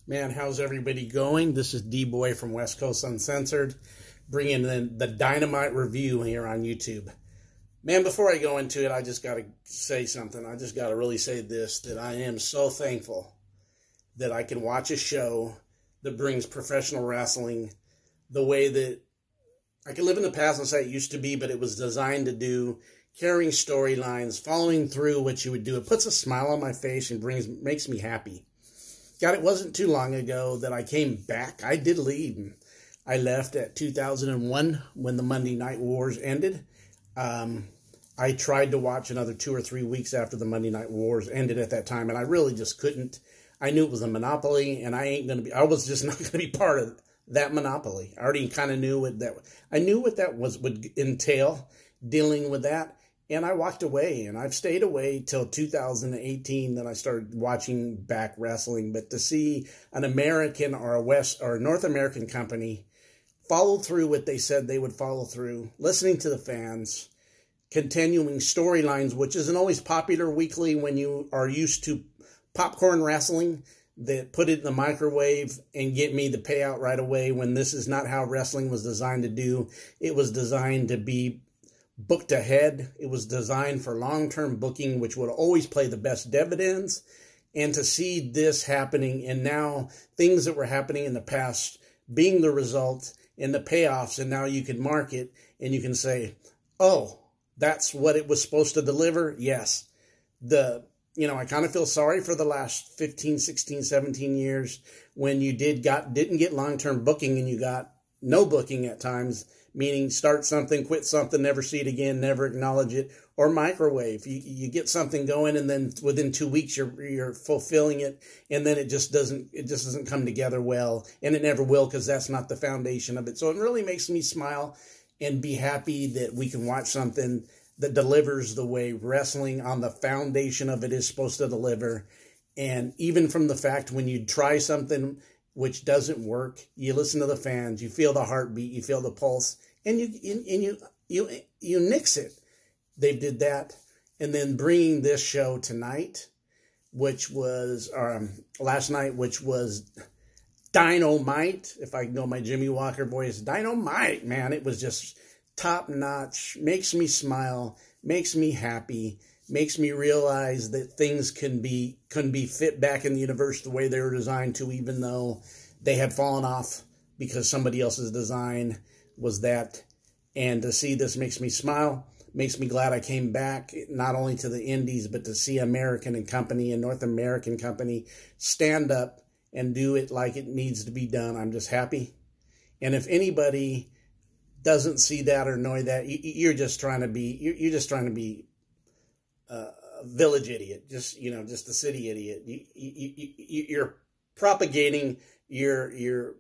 Man, how's everybody going? This is D-Boy from West Coast Uncensored, bringing in the Dynamite review here on YouTube. Man, before I go into it, I just got to say something. I just got to really say this, that I am so thankful that I can watch a show that brings professional wrestling the way that I can live in the past and say it used to be, but it was designed to do, carrying storylines, following through what you would do. It puts a smile on my face and makes me happy. God, it wasn't too long ago that I came back. I did leave. I left at 2001 when the Monday Night Wars ended. I tried to watch another 2 or 3 weeks after the Monday Night Wars ended at that time, and I really just couldn't. I knew it was a monopoly, and I was just not going to be part of that monopoly. I already kind of knew what that, I knew what that would entail, dealing with that. And I walked away, and I've stayed away till 2018. Then I started watching back wrestling. But to see an American or a North American company follow through what they said they would follow through, listening to the fans, continuing storylines, which isn't always popular weekly when you are used to popcorn wrestling, that put it in the microwave and get me the payout right away, when this is not how wrestling was designed to do. It was designed to be booked ahead. It was designed for long-term booking, which would always play the best dividends. And to see this happening, and now things that were happening in the past being the result and the payoffs, and now you can mark it and you can say, oh, that's what it was supposed to deliver. Yes. I kind of feel sorry for the last 15, 16, 17 years when you didn't get long-term booking, and you got no booking at times, meaning start something, quit something, never see it again, never acknowledge it, or microwave. You get something going, and then within 2 weeks you're fulfilling it, and then it just doesn't come together well, and it never will, because that's not the foundation of it. So it really makes me smile and be happy that we can watch something that delivers the way wrestling on the foundation of it is supposed to deliver. And even from the fact when you try something which doesn't work, you listen to the fans, you feel the heartbeat, you feel the pulse, and you nix it. They did that. And then bringing this show tonight, which was last night, which was dynamite. If I know my Jimmy Walker voice, dynamite, man. It was just top notch, makes me smile, makes me happy, makes me realize that things can be fit back in the universe the way they were designed to, even though they had fallen off because somebody else's design was that. And to see this makes me smile, makes me glad I came back, not only to the Indies, but to see American and company and North American company stand up and do it like it needs to be done. I'm just happy. And if anybody doesn't see that or know that, you're just trying to be a village idiot, just a city idiot. You're propagating your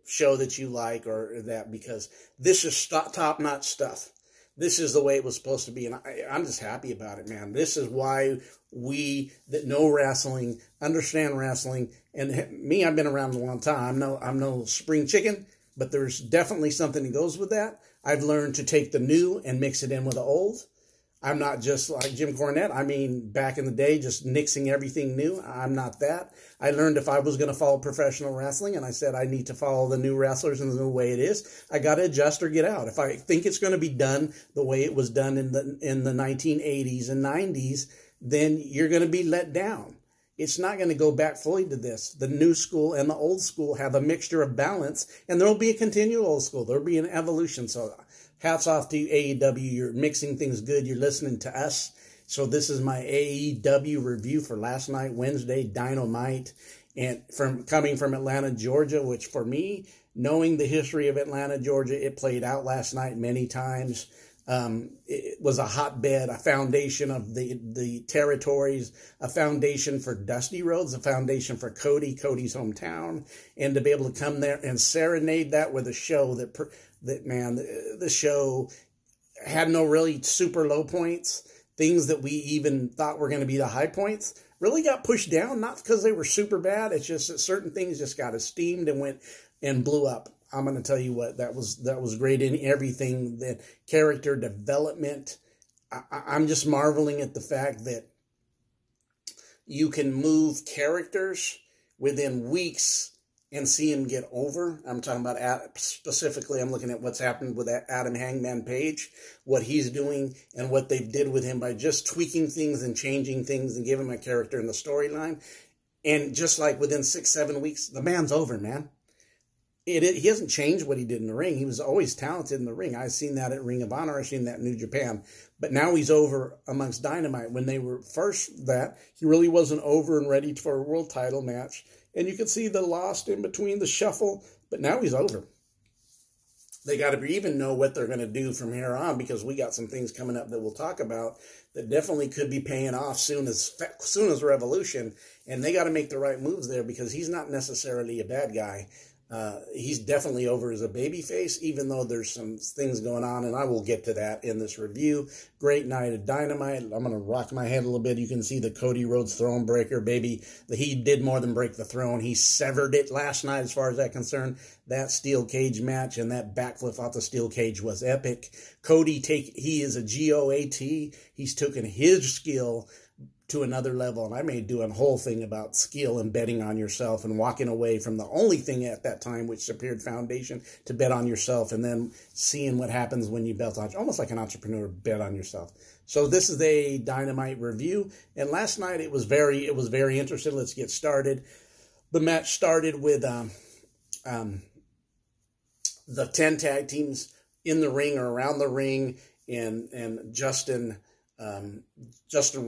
show that you like, or that, because this is top-notch stuff. This is the way it was supposed to be, and I'm just happy about it, man. This is why we that know wrestling, understand wrestling, and me, I've been around a long time. I'm no spring chicken, but there's definitely something that goes with that. I've learned to take the new and mix it in with the old. I'm not just like Jim Cornette. I mean, back in the day, just mixing everything new. I'm not that. I learned if I was going to follow professional wrestling, and I said I need to follow the new wrestlers and the new way it is, I got to adjust or get out. If I think it's going to be done the way it was done in the 1980s and 90s, then you're going to be let down. It's not going to go back fully to this. The new school and the old school have a mixture of balance, and there will be a continual old school. There will be an evolution. So hats off to AEW. You're mixing things good. You're listening to us. So this is my AEW review for last night, Wednesday, Dynamite, and coming from Atlanta, Georgia, which for me, knowing the history of Atlanta, Georgia, it played out last night many times. It was a hotbed, a foundation of the territories, a foundation for Dusty Rhodes, a foundation for Cody's hometown, and to be able to come there and serenade that with a show the show had no really super low points. Things that we even thought were going to be the high points really got pushed down, not because they were super bad. It's just that certain things just got esteemed and went and blew up. I'm going to tell you what, that was great in everything, that character development. I'm just marveling at the fact that you can move characters within weeks and see him get over. I'm talking about specifically, I'm looking at what's happened with Adam Hangman Page, what he's doing, and what they did with him by just tweaking things and changing things and giving him a character in the storyline. And just like within 6-7 weeks, the man's over, man. He hasn't changed what he did in the ring. He was always talented in the ring. I've seen that at Ring of Honor. I've seen that in New Japan. But now he's over amongst Dynamite. When they were first that, he really wasn't over and ready for a world title match. And you could see the lost in between, the shuffle. But now he's over. They got to even know what they're going to do from here on, because we got some things coming up that we'll talk about that definitely could be paying off soon as Revolution. And they got to make the right moves there, because he's not necessarily a bad guy. He's definitely over as a babyface, even though there's some things going on, and I will get to that in this review. Great night of Dynamite. I'm going to rock my head a little bit. You can see the Cody Rhodes throne breaker, baby. He did more than break the throne. He severed it last night, as far as that's concerned. That steel cage match and that backflip off the steel cage was epic. Cody, he is a GOAT. He's taken his skill to another level, and I may do a whole thing about skill and betting on yourself and walking away from the only thing at that time which appeared foundation to bet on yourself, and then seeing what happens when you bet on, almost like an entrepreneur, bet on yourself. So this is a Dynamite review, and last night it was very interesting. Let's get started. The match started with the 10 tag teams in the ring or around the ring, and Justin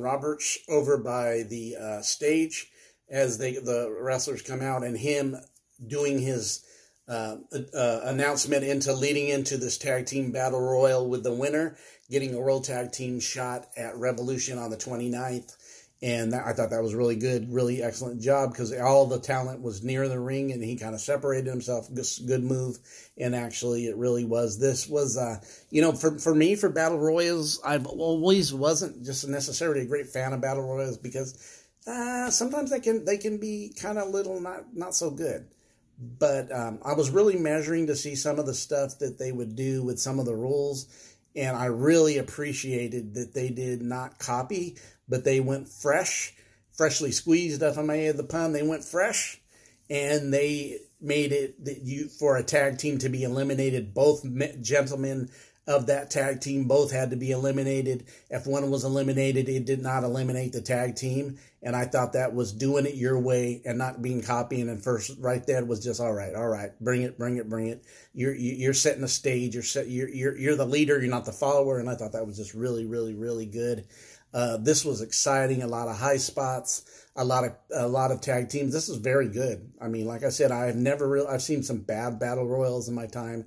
Roberts over by the stage as the wrestlers come out, and him doing his announcement leading into this tag team battle royal, with the winner getting a world tag team shot at Revolution on the 29th. And I thought that was really good, really excellent job, because all the talent was near the ring, and he kind of separated himself. Good move. And actually, it really was. This was, for me, for Battle Royals, I've always wasn't just necessarily a great fan of Battle Royals, because sometimes they can be kind of little not so good. But I was really measuring to see some of the stuff that they would do with some of the rules, and I really appreciated that they did not copy, but they went freshly squeezed, if I may have the pun. They went fresh, and they made it that for a tag team to be eliminated, both gentlemen of that tag team both had to be eliminated. If one was eliminated, it did not eliminate the tag team. And I thought that was doing it your way and not being copying. And first, right there was just all right, bring it. You're setting the stage. You're the leader. You're not the follower. And I thought that was just really, really, really good. This was exciting. A lot of high spots. A lot of tag teams. This is very good. I mean, like I said, I've seen some bad battle royals in my time.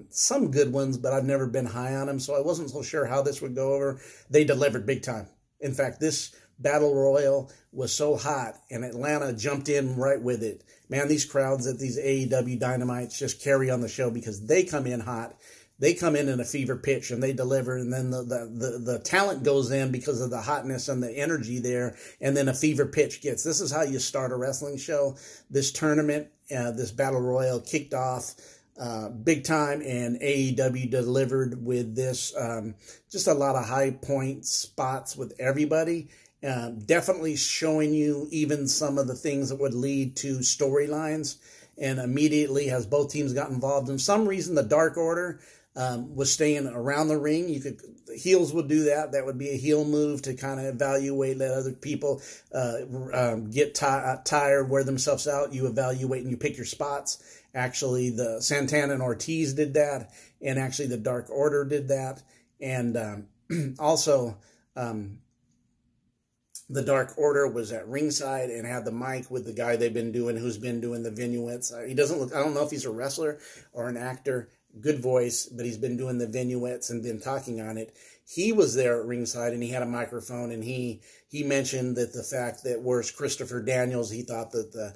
Some good ones, but I've never been high on them, so I wasn't so sure how this would go over. They delivered big time. In fact, this battle royal was so hot, and Atlanta jumped in right with it. Man, these crowds at these AEW Dynamites just carry on the show, because they come in hot. They come in a fever pitch, and they deliver, and then the talent goes in because of the hotness and the energy there, and then a fever pitch gets. This is how you start a wrestling show. This tournament, this battle royal kicked off big time, and AEW delivered with this, just a lot of high point spots with everybody, definitely showing you even some of the things that would lead to storylines. And immediately, as both teams got involved, in some reason, the Dark Order was staying around the ring. Heels would do that. That would be a heel move to kind of evaluate, let other people get tired, wear themselves out. You evaluate and you pick your spots. Actually, the Santana and Ortiz did that, and actually the Dark Order did that. And also, the Dark Order was at ringside and had the mic with the guy who's been doing the vignettes. He doesn't look, I don't know if he's a wrestler or an actor. Good voice, but he's been doing the vignettes and been talking on it. He was there at ringside, and he had a microphone, and he mentioned that the fact that where's Christopher Daniels, he thought that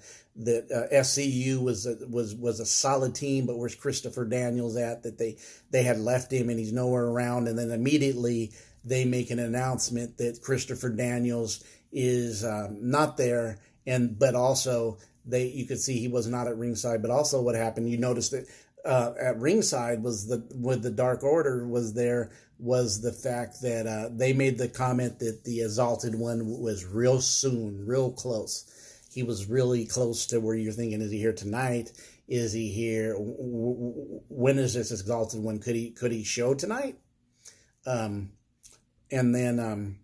SCU was a solid team, but where's Christopher Daniels at, that they had left him and he's nowhere around. And then immediately they make an announcement that Christopher Daniels is not there, but also you could see he was not at ringside. But also what happened, you noticed that at ringside with the Dark Order was the fact that they made the comment that the Exalted One was real soon, real close. he was really close to where you're thinking, is he here tonight? Is he here? When is this exalted one? Could he show tonight? And then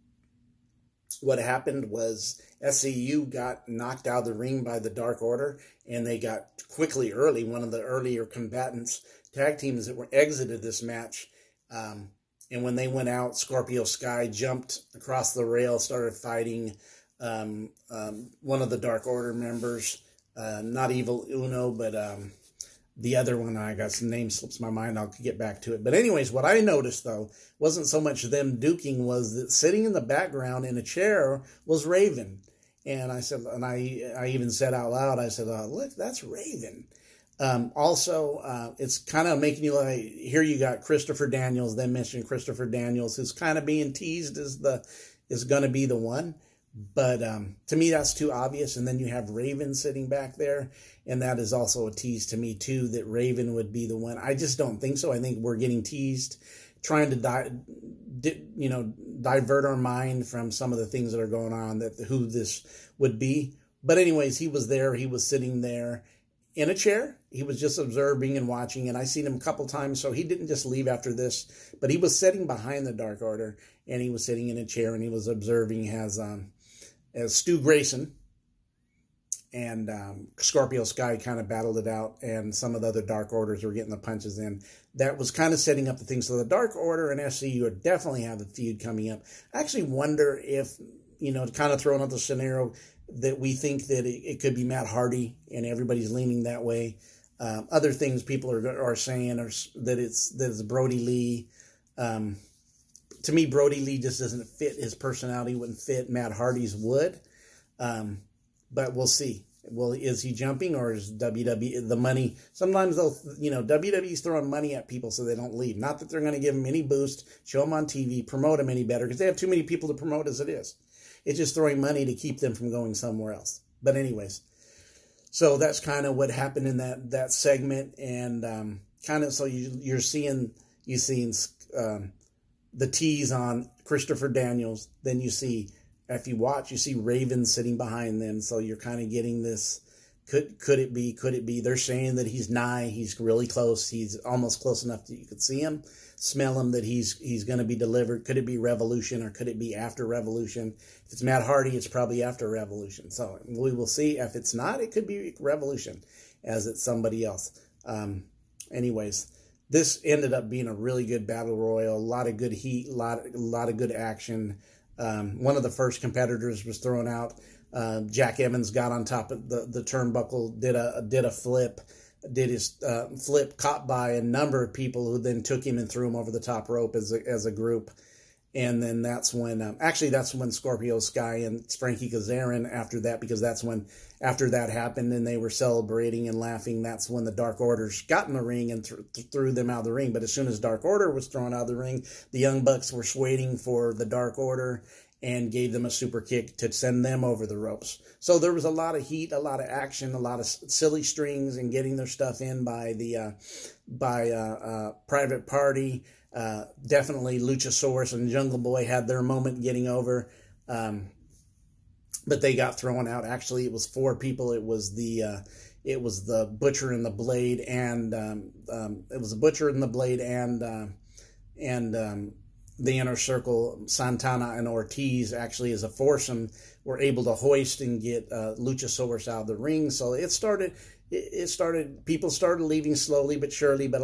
what happened was SCU got knocked out of the ring by the Dark Order, and they got quickly early, one of the earlier combatants tag teams that were exited this match. And when they went out, Scorpio Sky jumped across the rail, started fighting one of the Dark Order members, not Evil Uno, but the other one. I got some name slips my mind. I'll get back to it. But anyways, what I noticed, though, wasn't so much them duking, was that sitting in the background in a chair was Raven. And I said, and I even said out loud, I said, look, that's Raven. Also, it's kind of making you like, here you got Christopher Daniels. They mentioned Christopher Daniels, who's kind of being teased as is going to be the one. But to me, that's too obvious. And then you have Raven sitting back there, and that is also a tease to me too, that Raven would be the one. I just don't think so. I think we're getting teased, trying to divert our mind from some of the things that are going on, that who this would be. But anyways, he was there. He was sitting there in a chair. He was just observing and watching, and I seen him a couple times, so he didn't just leave after this, but he was sitting behind the Dark Order, and he was sitting in a chair, and he was observing as Stu Grayson and Scorpio Sky kind of battled it out, and some of the other Dark Orders were getting the punches in. That was kind of setting up the thing. So the Dark Order and SCU are definitely have a feud coming up. I actually wonder if, kind of throwing out the scenario that we think that it could be Matt Hardy, and everybody's leaning that way. Other things people are saying are that it's Brody Lee. To me, Brody Lee just doesn't fit. His personality wouldn't fit. Matt Hardy's would. But we'll see. Well, is he jumping, or is WWE the money? Sometimes WWE's throwing money at people so they don't leave. Not that they're going to give them any boost, show them on TV, promote them any better, because they have too many people to promote as it is. It's just throwing money to keep them from going somewhere else. But anyways, so that's kind of what happened in that segment, and kind of so you're seeing the tease on Christopher Daniels. Then you see, if you watch, you see Raven sitting behind them. So you're kind of getting this. Could it be? They're saying that he's nigh. He's really close. He's almost close enough that you could see him, smell him, that he's going to be delivered. Could it be Revolution, or could it be after Revolution? If it's Matt Hardy, it's probably after Revolution. So we will see. If it's not, it could be Revolution, as it's somebody else. Anyways, this ended up being a really good battle royal. A lot of good heat. A lot of good action. One of the first competitors was thrown out. Jack Evans got on top of the turnbuckle, did a flip, did his flip, caught by a number of people who then took him and threw him over the top rope as a group. And then that's when Scorpio Sky and Frankie Kazarian, after that, because after that happened and they were celebrating and laughing, that's when the Dark Orders got in the ring and threw them out of the ring. But as soon as Dark Order was thrown out of the ring, the Young Bucks were waiting for the Dark Order and gave them a super kick to send them over the ropes. So there was a lot of heat, a lot of action, a lot of silly strings, and getting their stuff in by Private Party. Definitely Luchasaurus and Jungle Boy had their moment getting over, but they got thrown out. Actually, it was 4 people. It was the Butcher and the Blade, and the Inner Circle. Santana and Ortiz, actually as a foursome, were able to hoist and get Luchasaurus out of the ring. So it started. People started leaving slowly but surely, but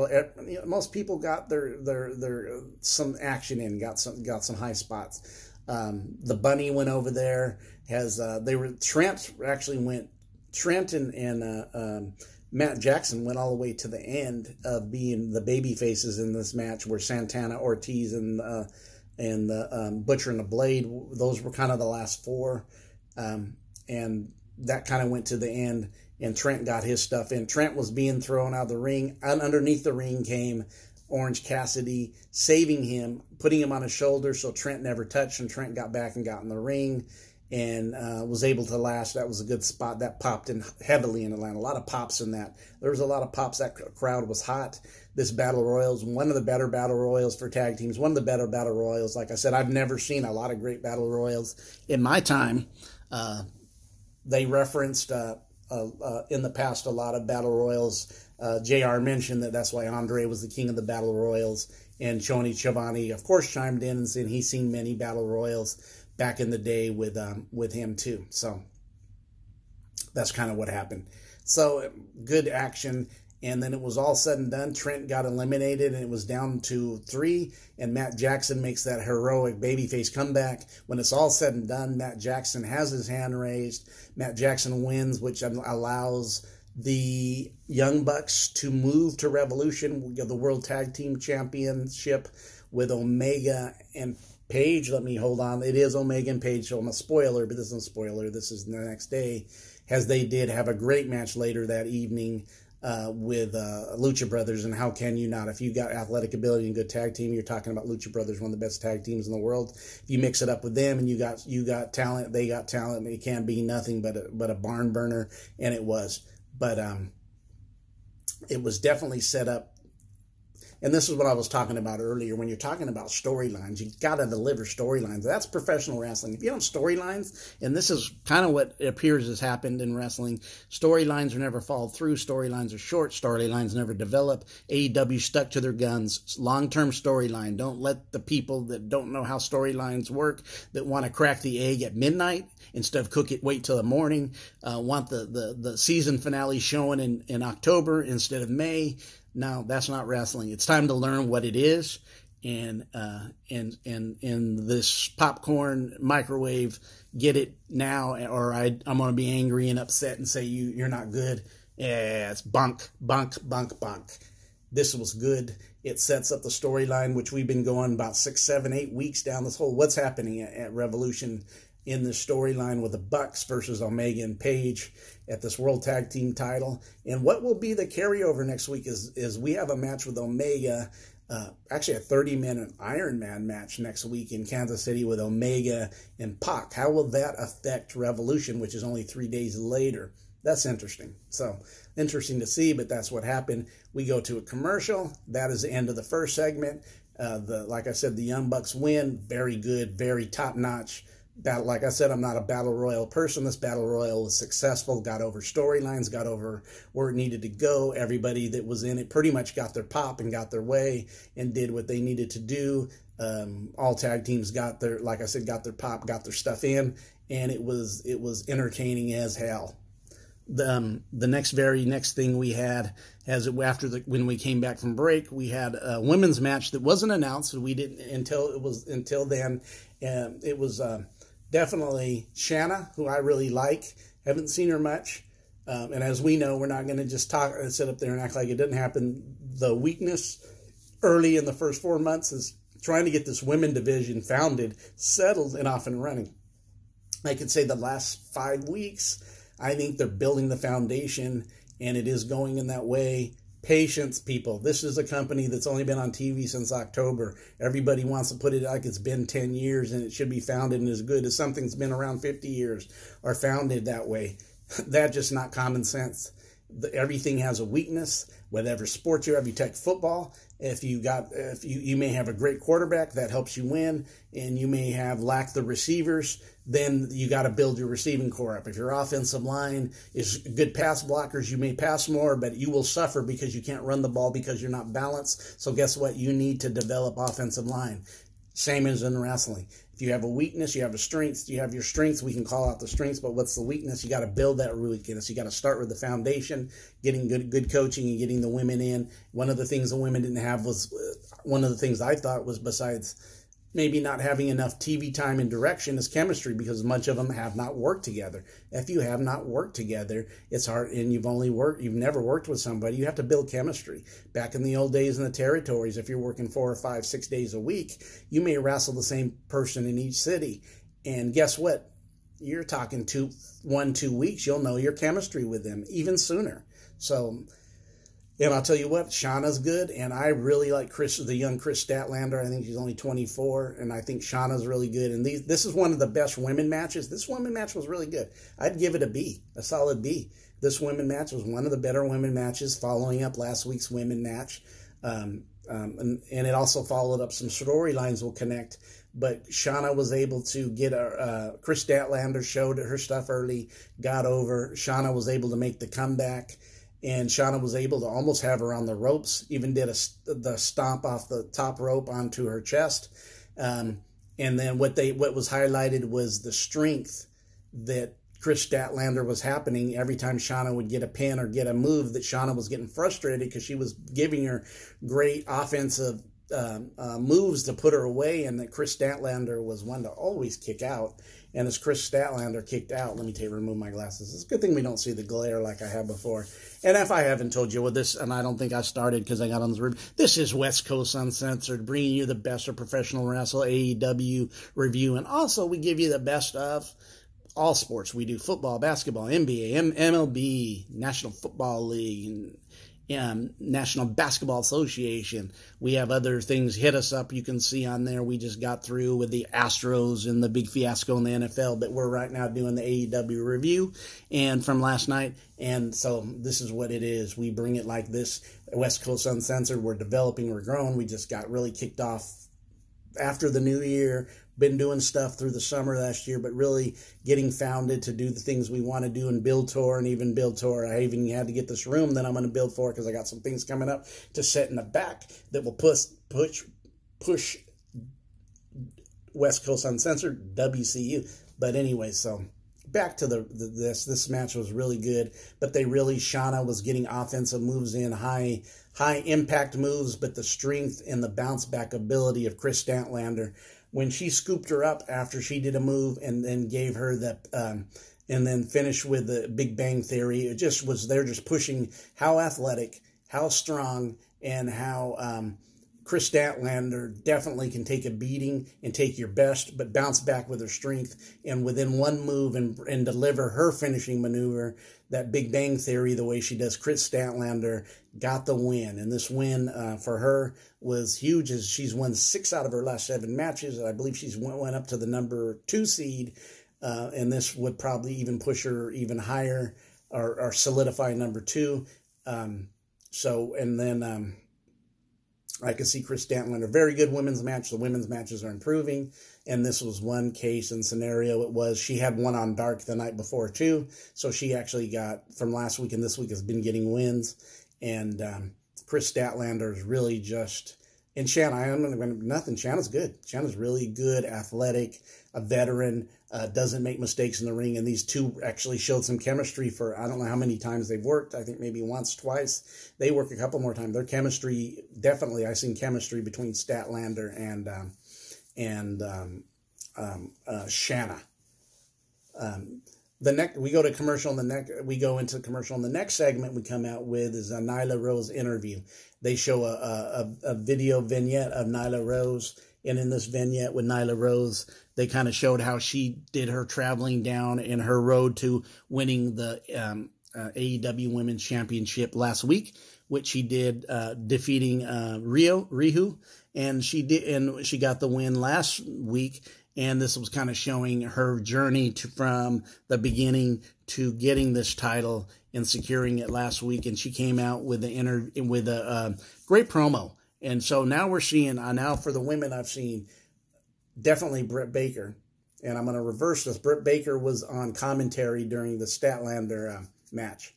most people got their some action in, got some high spots. The Bunny went over there. Trent and Matt Jackson went all the way to the end of being the baby faces in this match, where Santana, Ortiz, and the Butcher and the Blade, those were kind of the last 4, and that kind of went to the end. And Trent got his stuff in. Trent was being thrown out of the ring. Underneath the ring came Orange Cassidy, saving him, putting him on his shoulder so Trent never touched, and Trent got back and got in the ring and was able to last. That was a good spot. That popped in heavily in Atlanta. A lot of pops in that. There was a lot of pops. That crowd was hot. This Battle Royal is one of the better Battle Royals for tag teams, one of the better Battle Royals. Like I said, I've never seen a lot of great Battle Royals in my time. They referenced in the past a lot of battle royals. JR mentioned that's why Andre was the king of the battle royals, and Tony Schiavone, of course, chimed in and said he's seen many battle royals back in the day with him too. So that's kind of what happened. So good action. And then it was all said and done. Trent got eliminated, and it was down to 3. And Matt Jackson makes that heroic babyface comeback. When it's all said and done, Matt Jackson has his hand raised. Matt Jackson wins, which allows the Young Bucks to move to Revolution, the World Tag Team Championship, with Omega and Page. Let me hold on. It is Omega and Page, so I'm a spoiler, but this isn't a spoiler. This is the next day, as they did have a great match later that evening with Lucha Brothers. And how can you not? If you got athletic ability and good tag team, you're talking about Lucha Brothers, one of the best tag teams in the world. If you mix it up with them and you got talent, they got talent, it can't be nothing but a barn burner, and it was. But it was definitely set up. And this is what I was talking about earlier. When you're talking about storylines, you got to deliver storylines. That's professional wrestling. If you don't storylines, and this is kind of what it appears has happened in wrestling, storylines are never followed through. Storylines are short. Storylines never develop. AEW stuck to their guns. Long-term storyline. Don't let the people that don't know how storylines work, that want to crack the egg at midnight instead of wait till the morning, want the season finale showing in October instead of May. No, that's not wrestling. It's time to learn what it is, and this popcorn microwave, get it now, or I'm going to be angry and upset and say you're not good. Yeah, it's bunk. This was good. It sets up the storyline, which we've been going about 6, 7, 8 weeks down this whole what's happening at Revolution in the storyline with the Bucks versus Omega and Page at this World Tag Team title. And what will be the carryover next week is we have a match with Omega, actually a 30-minute Iron Man match next week in Kansas City with Omega and Pac. How will that affect Revolution, which is only 3 days later? That's interesting. So interesting to see, but that's what happened. We go to a commercial. That is the end of the first segment. Like I said, the Young Bucks win. Very good, very top-notch. Like I said, I'm not a battle royal person. This battle royal was successful, got over storylines, got over where it needed to go. Everybody that was in it pretty much got their pop and got their way and did what they needed to do. All tag teams got their, like I said, got their pop, got their stuff in, and it was entertaining as hell. The very next thing we had, when we came back from break, we had a women's match that wasn't announced. We didn't until then, and it was definitely Shanna, who I really like. Haven't seen her much, and as we know, we're not going to just talk and sit up there and act like it didn't happen. The weakness early in the first 4 months is trying to get this women division founded, settled, and off and running. I could say the last 5 weeks, I think they're building the foundation, and it is going in that way. Patience, people. This is a company that's only been on TV since October. Everybody wants to put it like it's been 10 years and it should be founded and as good as something's been around 50 years or founded that way. That's just not common sense. Everything has a weakness. Whatever sport you have, you take football. If you may have a great quarterback that helps you win, and you may lack the receivers, then you got to build your receiving core up. If your offensive line is good pass blockers, you may pass more, but you will suffer because you can't run the ball because you're not balanced. So guess what? You need to develop offensive line. Same as in wrestling. If you have a weakness, you have a strength. You have your strengths, we can call out the strengths, but what's the weakness? You got to build that weakness. You got to start with the foundation, getting good coaching and getting the women in. One of the things the women didn't have was, one of the things I thought was, besides maybe not having enough TV time and direction, is chemistry, because much of them have not worked together. If you have not worked together, it's hard, and you've never worked with somebody, you have to build chemistry. Back in the old days in the territories, if you're working 4 or 5, 6 days a week, you may wrestle the same person in each city. And guess what? You're talking 1, 2 weeks, you'll know your chemistry with them even sooner. So, and I'll tell you what, Shauna's good, and I really like the young Chris Statlander. I think she's only 24, and I think Shauna's really good. And this is one of the best women matches. This women match was really good. I'd give it a B, a solid B. This women match was one of the better women matches, following up last week's women match. And it also followed up some storylines will connect but Shauna was able to get Chris Statlander showed her stuff early, got over. Shauna was able to make the comeback, and Shauna was able to almost have her on the ropes, even did the stomp off the top rope onto her chest. And then what was highlighted was the strength that Chris Statlander was happening every time Shauna would get a pin or get a move, that Shauna was getting frustrated because she was giving her great offensive moves to put her away, and that Chris Statlander was one to always kick out. And as Chris Statlander kicked out, let me remove my glasses. It's a good thing we don't see the glare like I have before. And if I haven't told you this, and I don't think I started because I got on the review, this is West Coast Uncensored, bringing you the best of professional wrestle, AEW review, and also we give you the best of all sports. We do football, basketball, NBA, MLB, National Football League, and National Basketball Association. We have other things. Hit us up. You can see on there we just got through with the Astros and the big fiasco in the NFL, but we're right now doing the AEW review and from last night. And so this is what it is. We bring it like this. West Coast Uncensored. We're developing. We're growing. We just got really kicked off after the new year. Been doing stuff through the summer last year, but really getting founded to do the things we want to do and build tour and even build tour. I even had to get this room that I'm going to build for because I got some things coming up to set in the back that will push West Coast Uncensored, WCU. But anyway, so back to this match was really good, but Shauna was getting offensive moves in, high impact moves, but the strength and the bounce back ability of Chris Statlander, when she scooped her up after she did a move and then gave her and then finished with the Big Bang Theory, it just was, they're just pushing how athletic, how strong, and how Chris Statlander definitely can take a beating and take your best, but bounce back with her strength and within one move and deliver her finishing maneuver, that Big Bang Theory, the way she does. Chris Statlander got the win, and this win for her was huge, as she's won 6 out of her last 7 matches. I believe she's went up to the number 2 seed, and this would probably even push her even higher or solidify number 2. I can see Chris Statlander, very good women's match. The women's matches are improving, and this was one case and scenario. It was, she had one on Dark the night before too, so she actually got, from last week and this week, has been getting wins. And Chris Statlander is really just, and Shanna's good. Shanna's really good, athletic, a veteran, doesn't make mistakes in the ring. And these two actually showed some chemistry for, I don't know how many times they've worked. I think maybe once, twice. They work a couple more times. Their chemistry, definitely, I've seen chemistry between Statlander and Shanna. We go to commercial, and we go into commercial, and the next segment we come out with is a Nyla Rose interview. They show a video vignette of Nyla Rose, and in this vignette with Nyla Rose, they kind of showed how she did her traveling down in her road to winning the AEW Women's Championship last week, which she did defeating Rihu, and she got the win last week. And this was kind of showing her journey from the beginning to getting this title and securing it last week. And she came out with a great promo. And so now we're seeing, now for the women, I've seen definitely Britt Baker. And I'm going to reverse this. Britt Baker was on commentary during the Statlander match.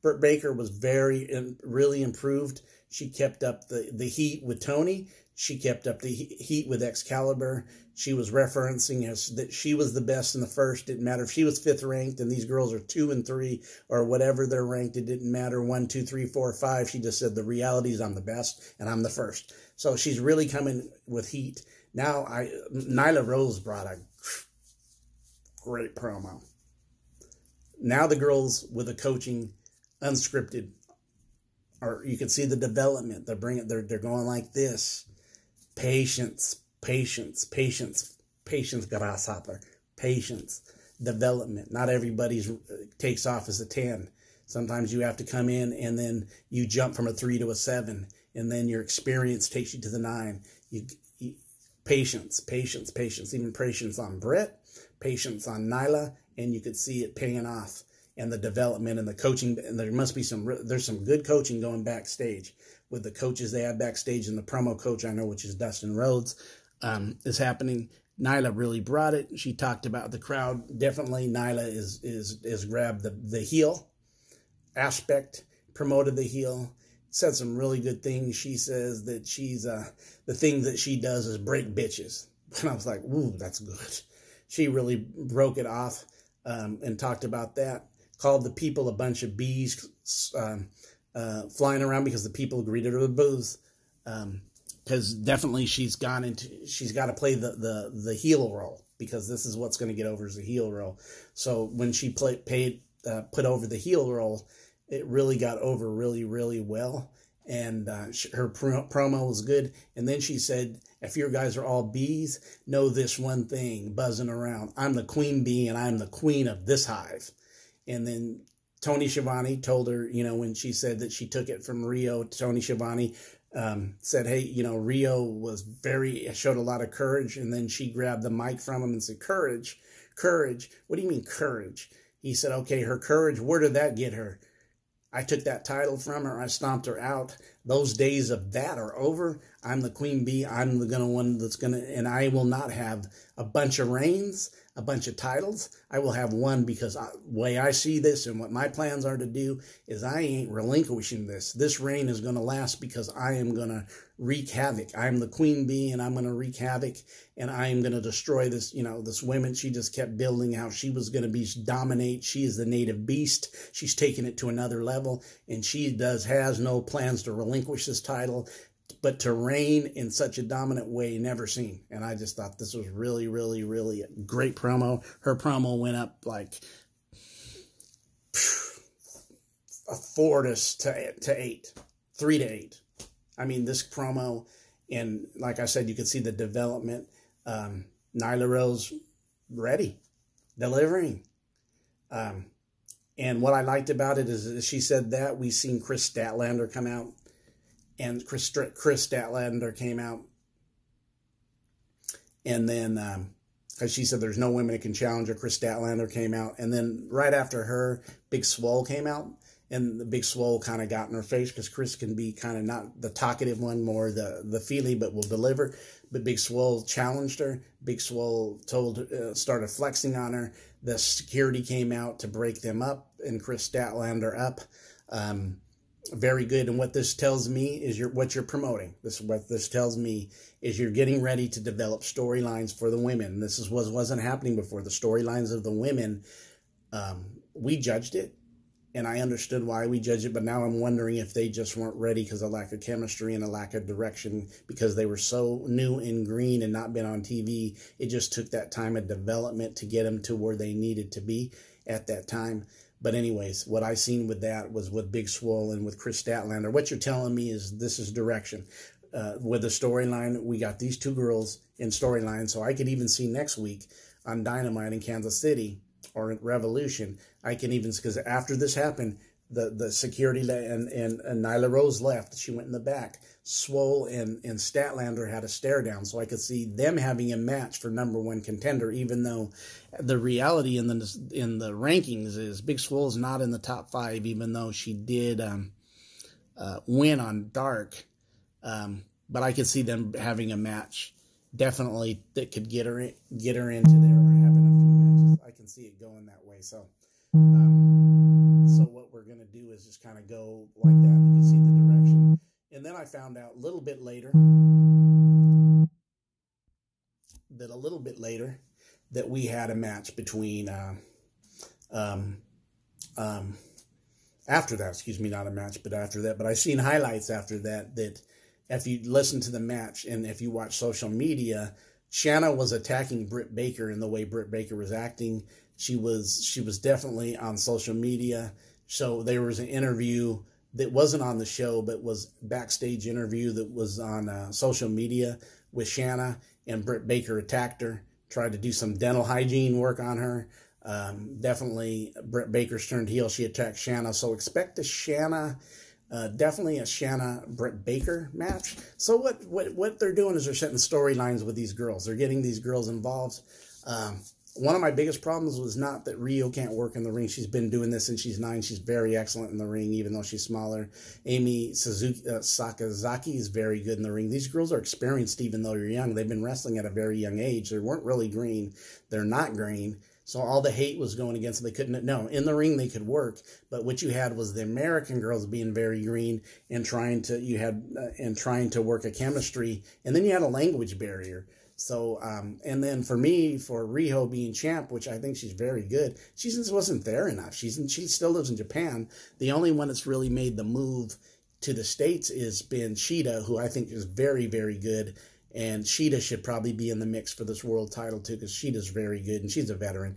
Britt Baker was really improved. She kept up the heat with Tony. She kept up the heat with Excalibur. She was referencing that she was the best in the first. Didn't matter if she was 5th ranked and these girls are 2 and 3 or whatever they're ranked. It didn't matter 1, 2, 3, 4, 5. She just said the reality is I'm the best and I'm the first. So she's really coming with heat. Now Nyla Rose brought a great promo. Now the girls with the coaching, unscripted, or you can see the development. They're going like this. Patience, grasshopper. Patience, development. Not everybody's takes off as a 10. Sometimes you have to come in and then you jump from a 3 to a 7, and then your experience takes you to the 9. Patience. Even patience on Brett, patience on Nyla, and you could see it paying off. And the development and the coaching, and there's some good coaching going backstage with the coaches they have backstage, and the promo coach I know, which is Dustin Rhodes. is happening. Nyla really brought it. She talked about the crowd. Definitely Nyla is grabbed the heel aspect, promoted the heel, said some really good things. She says that she's the thing that she does is break bitches. And I was like, ooh, that's good. She really broke it off and talked about that. Called the people a bunch of bees flying around because the people greeted her with booze. Because definitely she's got to play the heel role, because this is what's going to get over as a heel role. So when she put over the heel role, it really got over really, really well. And her promo was good. And then she said, if your guys are all bees, know this one thing buzzing around. I'm the queen bee, and I'm the queen of this hive. And then Tony Schiavone told her, you know, when she said that she took it from Rio, Tony Schiavone said, hey, you know, Rio showed a lot of courage. And then she grabbed the mic from him and said, courage, what do you mean courage? He said, okay, her courage, where did that get her? I took that title from her. I stomped her out. Those days of that are over. I'm the queen bee. I'm the one that's going to, and I will not have a bunch of reigns, a bunch of titles. I will have one, because the way I see this and what my plans are to do is I ain't relinquishing this. This reign is going to last, because I am going to wreak havoc. I'm the queen bee, and I'm going to wreak havoc, and I am going to destroy this, you know, this women. She just kept building how she was going to dominate. She is the native beast. She's taking it to another level, and she has no plans to relinquish this title, but to reign in such a dominant way never seen. And I just thought this was really, really, really a great promo. Her promo went up like a 4 to 8, 3 to 8. I mean, this promo, and like I said, you could see the development. Nyla Rose ready, delivering. And what I liked about it is she said that we seen Chris Statlander come out, and Chris Statlander came out, and then because she said there's no women that can challenge her, Chris Statlander came out, and then right after her, Big Swole came out. And the Big Swole kind of got in her face, because Chris can be kind of not the talkative one, more the feely, but will deliver. But Big Swole challenged her. Big Swole started flexing on her. The security came out to break them up, and Chris Statlander up. Very good. And what this tells me is what you're promoting. What this tells me is you're getting ready to develop storylines for the women. This is what wasn't happening before. The storylines of the women, we judged it. And I understood why we judged it, but now I'm wondering if they just weren't ready because of lack of chemistry and a lack of direction, because they were so new and green and not been on TV. It just took that time of development to get them to where they needed to be at that time. But anyways, what I seen with that was with Big Swole and with Chris Statlander. What you're telling me is this is direction. With the storyline, we got these two girls in storyline, so I could even see next week on Dynamite in Kansas City, or at Revolution, I can even, because after this happened, the security and Nyla Rose left. She went in the back. Swole and Statlander had a stare down, so I could see them having a match for #1 contender, even though the reality in the rankings is Big Swole is not in the top 5, even though she did win on Dark. But I could see them having a match, definitely, that could get her into there, or having a few matches. I can see it going that way. So what we're going to do is just kind of go like that. You can see the direction. And then I found out a little bit later that we had a match between after that, excuse me, not a match, but after that. But I seen highlights after that if you listen to the match and if you watch social media, Shanna was attacking Britt Baker in the way Britt Baker was acting. She was definitely on social media. So there was an interview that wasn't on the show, but was backstage interview that was on social media with Shanna, and Britt Baker attacked her, tried to do some dental hygiene work on her. Definitely Britt Baker's turned heel. She attacked Shanna. So expect definitely a Shanna Britt Baker match. So what they're doing is they're setting storylines with these girls. They're getting these girls involved. One of my biggest problems was not that Rio can't work in the ring. She's been doing this since she's 9. She's very excellent in the ring, even though she's smaller. Amy Sakazaki is very good in the ring. These girls are experienced even though they're young. They've been wrestling at a very young age. They weren't really green. They're not green. So all the hate was going against them. They couldn't, no, in the ring they could work, but what you had was the American girls being very green and trying to work a chemistry, and then you had a language barrier. So, and then for me, for Riho being champ, which I think she's very good, she just wasn't there enough. She still lives in Japan. The only one that's really made the move to the States has been Shida, who I think is very, very good. And Shida should probably be in the mix for this world title too, because Shida's very good, and she's a veteran.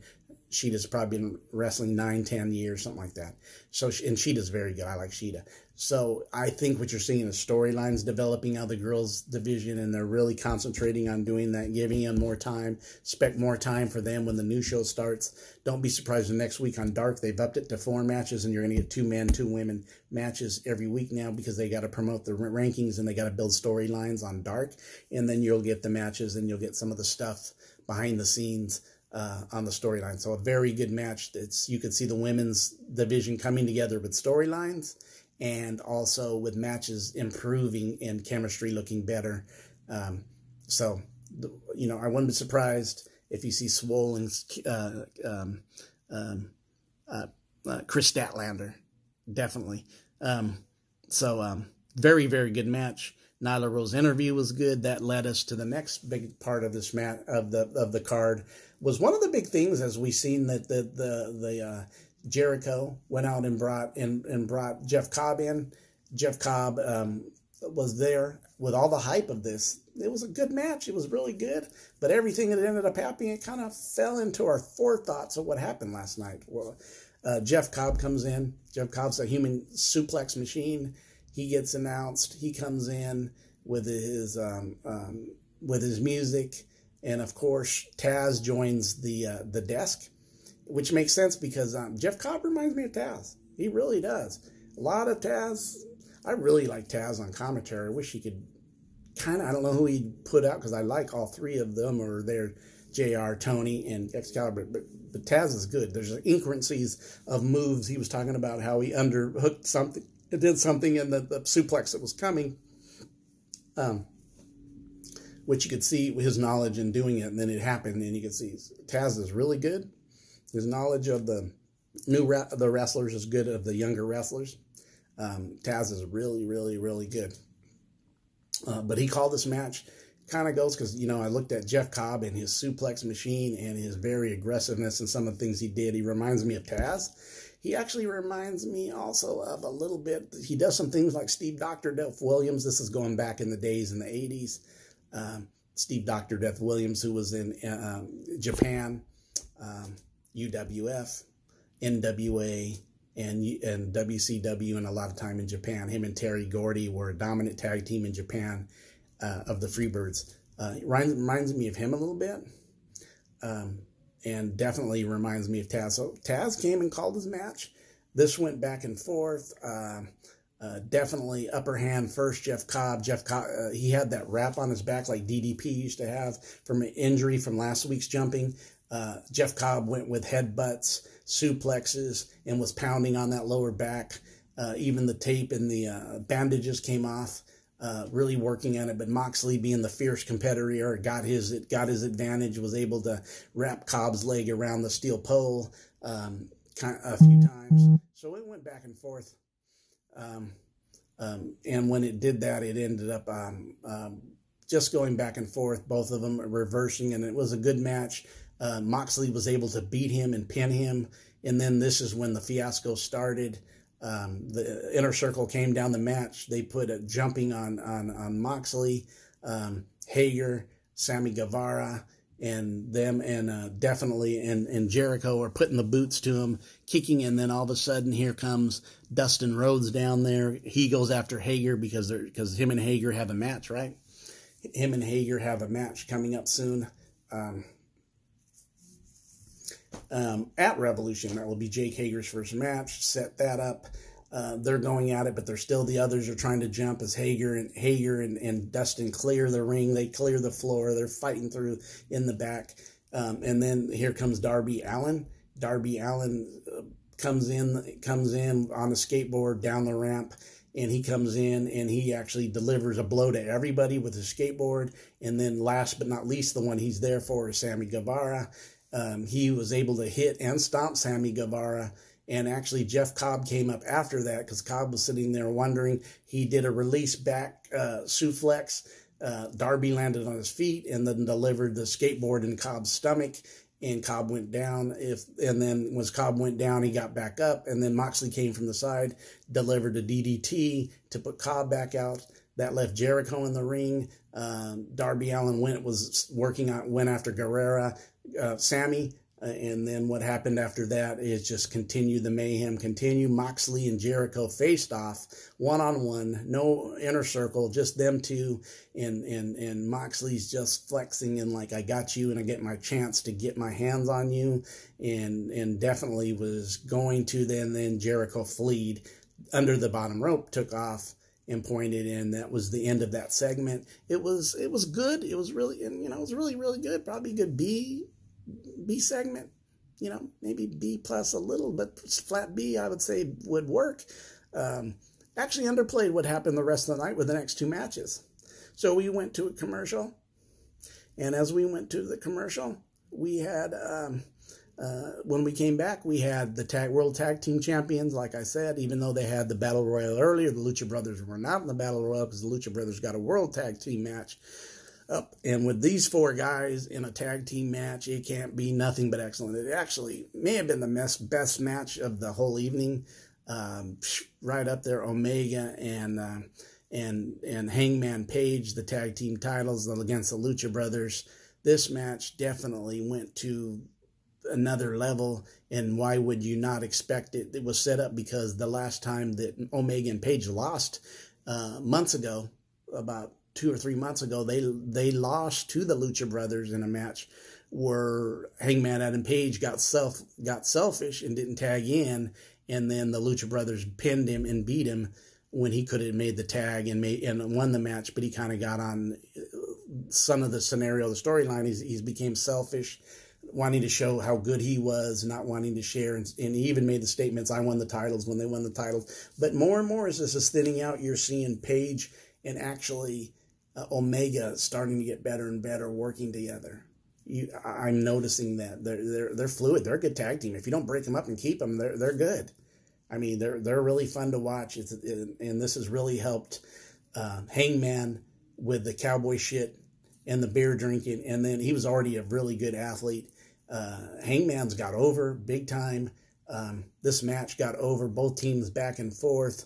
Shida's probably been wrestling 9-10 years, something like that. So, and Shida's very good. I like Shida. So I think what you're seeing is storylines developing out of the girls division, and they're really concentrating on doing that, giving them more time, expect more time for them when the new show starts. Don't be surprised if next week on Dark, they've upped it to 4 matches, and you're going to get 2 men, 2 women matches every week now, because they got to promote the rankings and they got to build storylines on Dark. And then you'll get the matches, and you'll get some of the stuff behind the scenes on the storyline. So a very good match. You could see the women's division coming together with storylines, and also with matches improving and chemistry looking better. So, you know, I wouldn't be surprised if you see Swole and Chris Statlander, definitely. Very, very good match. Nyla Rose's interview was good. That led us to the next big part of this match of the card. Was one of the big things, as we seen that the Jericho went out and brought Jeff Cobb in. Jeff Cobb was there with all the hype of this. It was a good match. It was really good, but everything that ended up happening, it kind of fell into our forethoughts of what happened last night. Well, Jeff Cobb comes in. Jeff Cobb's a human suplex machine. He gets announced. He comes in with his music, and of course Taz joins the desk, which makes sense because Jeff Cobb reminds me of Taz. He really does. A lot of Taz. I really like Taz on commentary. I wish he could I don't know who he'd put out, because I like all 3 of them, or they're JR, Tony, and Excalibur, but Taz is good. There's incongruencies of moves. He was talking about how he underhooked something. It did something in the suplex that was coming, which you could see his knowledge in doing it, and then it happened, and you could see Taz is really good. His knowledge of the the wrestlers is good, of the younger wrestlers. Taz is really, really, really good. But he called this match, kind of goes, because, you know, I looked at Jeff Cobb and his suplex machine and his very aggressiveness and some of the things he did. He reminds me of Taz. He actually reminds me also of a little bit, he does some things like Steve Dr. Death Williams. This is going back in the days in the 80s. Steve Dr. Death Williams, who was in Japan, UWF, NWA, and WCW, and a lot of time in Japan. Him and Terry Gordy were a dominant tag team in Japan of the Freebirds. Reminds me of him a little bit. And definitely reminds me of Taz. So Taz came and called his match. This went back and forth. Definitely upper hand first, Jeff Cobb. He had that wrap on his back like DDP used to have from an injury from last week's jumping. Jeff Cobb went with headbutts, suplexes, and was pounding on that lower back. Even the tape and the bandages came off. Really working on it, but Moxley, being the fierce competitor, got his advantage, was able to wrap Cobb's leg around the steel pole a few times. So it went back and forth. And when it did that, it ended up just going back and forth, both of them reversing, and it was a good match. Moxley was able to beat him and pin him, and then this is when the fiasco started. The Inner Circle came down the match. They put a jumping on Moxley, Hager, Sammy Guevara, and them, and definitely and Jericho are putting the boots to him, kicking, and then all of a sudden here comes Dustin Rhodes down there. He goes after Hager because him and Hager have a match, right? Him and Hager have a match coming up soon. At Revolution. That will be Jake Hager's first match. Set that up. They're going at it, but the others are trying to jump as Hager and Dustin clear the ring. They clear the floor. They're fighting through in the back. And then here comes Darby Allin. Darby Allin comes in on a skateboard down the ramp, and he comes in and he actually delivers a blow to everybody with his skateboard. And then last but not least, the one he's there for is Sammy Guevara. He was able to hit and stomp Sammy Guevara. And actually, Jeff Cobb came up after that because Cobb was sitting there wondering. He did a release back suplex. Darby landed on his feet and then delivered the skateboard in Cobb's stomach. And Cobb went down. And then when Cobb went down, he got back up. And then Moxley came from the side, delivered a DDT to put Cobb back out. That left Jericho in the ring. Darby Allin went after Guerrera, Sammy. And then what happened after that is just the mayhem continue. Moxley and Jericho faced off one-on-one, no inner circle, just them two. And Moxley's just flexing and like, I got you and I get my chance to get my hands on you. And definitely was going to then Jericho fleed under the bottom rope, took off and pointed in. That was the end of that segment. It was good. It was really, it was really, really good. Probably a good B segment, maybe B plus a little, but flat B, I would say, would work. Actually underplayed what happened the rest of the night with the next two matches. So we went to a commercial, and as we went to the commercial, we had, when we came back, we had the World Tag Team Champions, like I said, even though they had the Battle Royal earlier, the Lucha Brothers were not in the Battle Royal because the Lucha Brothers got a World Tag Team match. And with these four guys in a tag team match, it can't be nothing but excellent. It actually may have been the best match of the whole evening. Right up there, Omega and Hangman Page, the tag team titles against the Lucha Brothers. This match definitely went to another level, and why would you not expect it? It was set up because the last time that Omega and Page lost months ago, about 2 or 3 months ago, they lost to the Lucha Brothers in a match where Hangman Adam Page got selfish and didn't tag in, and then the Lucha Brothers pinned him and beat him when he could have made the tag and won the match, but he kind of got on some of the scenario, the storyline. He's became selfish, wanting to show how good he was, not wanting to share, and he even made the statements, I won the titles, when they won the titles. But more and more as this is thinning out, you're seeing Page and actually Omega starting to get better and better working together. I'm noticing that they're fluid. They're a good tag team. If you don't break them up and keep them, they're good. I mean, they're really fun to watch. And this has really helped Hangman with the cowboy shit and the beer drinking. And then he was already a really good athlete. Hangman's got over big time. This match got over. Both teams back and forth.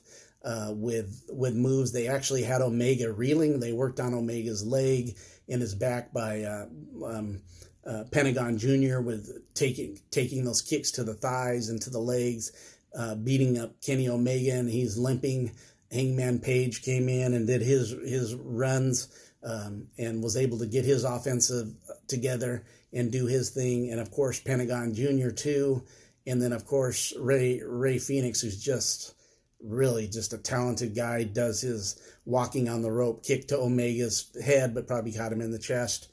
With moves. They actually had Omega reeling. They worked on Omega's leg and his back by Pentagon Jr. with taking those kicks to the thighs and to the legs, beating up Kenny Omega, and he's limping. Hangman Page came in and did his runs and was able to get his offensive together and do his thing. And of course Pentagon Jr. too. And then of course Ray Phoenix, who's just really just a talented guy, does his walking on the rope kick to Omega's head, but probably caught him in the chest.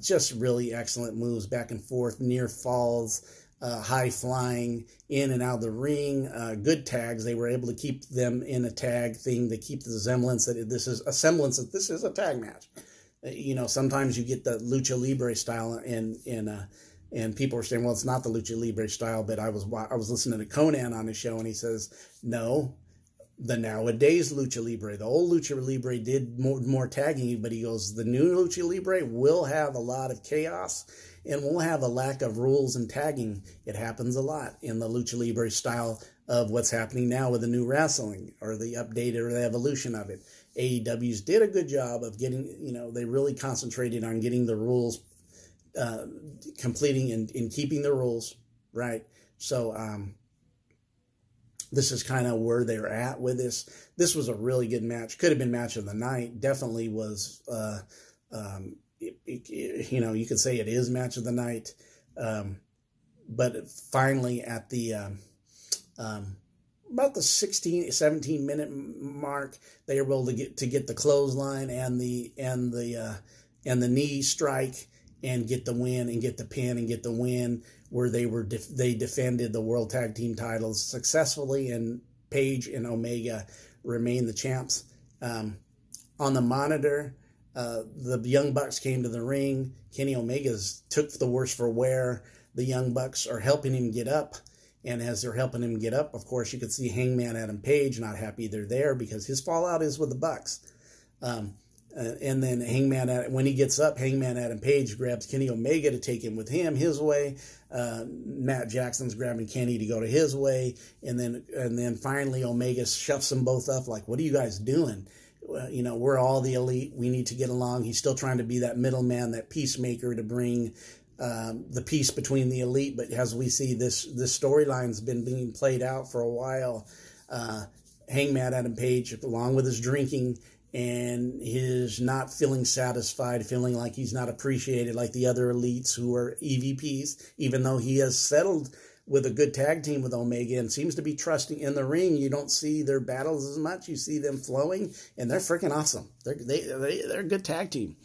Just really excellent moves, back and forth, near falls, high flying, in and out of the ring, good tags. They were able to keep them in a tag thing to keep the semblance that this is a tag match. Sometimes you get the lucha libre style and people are saying, well, it's not the lucha libre style, but I was listening to Conan on his show, and he says, no, the nowadays lucha libre, the old lucha libre did more tagging, but he goes, the new lucha libre will have a lot of chaos and will have a lack of rules and tagging. It happens a lot in the lucha libre style of what's happening now with the new wrestling or the update or the evolution of it. AEW's did a good job of getting, they really concentrated on getting the rules completing and keeping the rules, right? So this is kind of where they're at with this. This was a really good match. Could have been match of the night. Definitely was, you could say it is match of the night. But finally at the about the 17 minute mark, they were able to get the clothesline and the knee strike. and get the win and get the pin and get the win, where they defended the World Tag Team titles successfully, and Page and Omega remain the champs. On the monitor, the Young Bucks came to the ring. Kenny Omega's took the worst for wear. The Young Bucks are helping him get up. And as they're helping him get up, of course, you could see Hangman Adam Page not happy they're there, because his fallout is with the Bucks. And then when he gets up, Hangman Adam Page grabs Kenny Omega to take him with him his way. Matt Jackson's grabbing Kenny to go to his way. And then finally Omega shuffles them both up like, what are you guys doing? We're all the elite. We need to get along. He's still trying to be that middleman, that peacemaker, to bring the peace between the elite. But as we see, this storyline's been being played out for a while. Hangman Adam Page, along with his drinking and his not feeling satisfied, feeling like he's not appreciated like the other elites who are EVPs, even though he has settled with a good tag team with Omega and seems to be trusting in the ring. You don't see their battles as much. You see them flowing, and they're freaking awesome. They're a good tag team.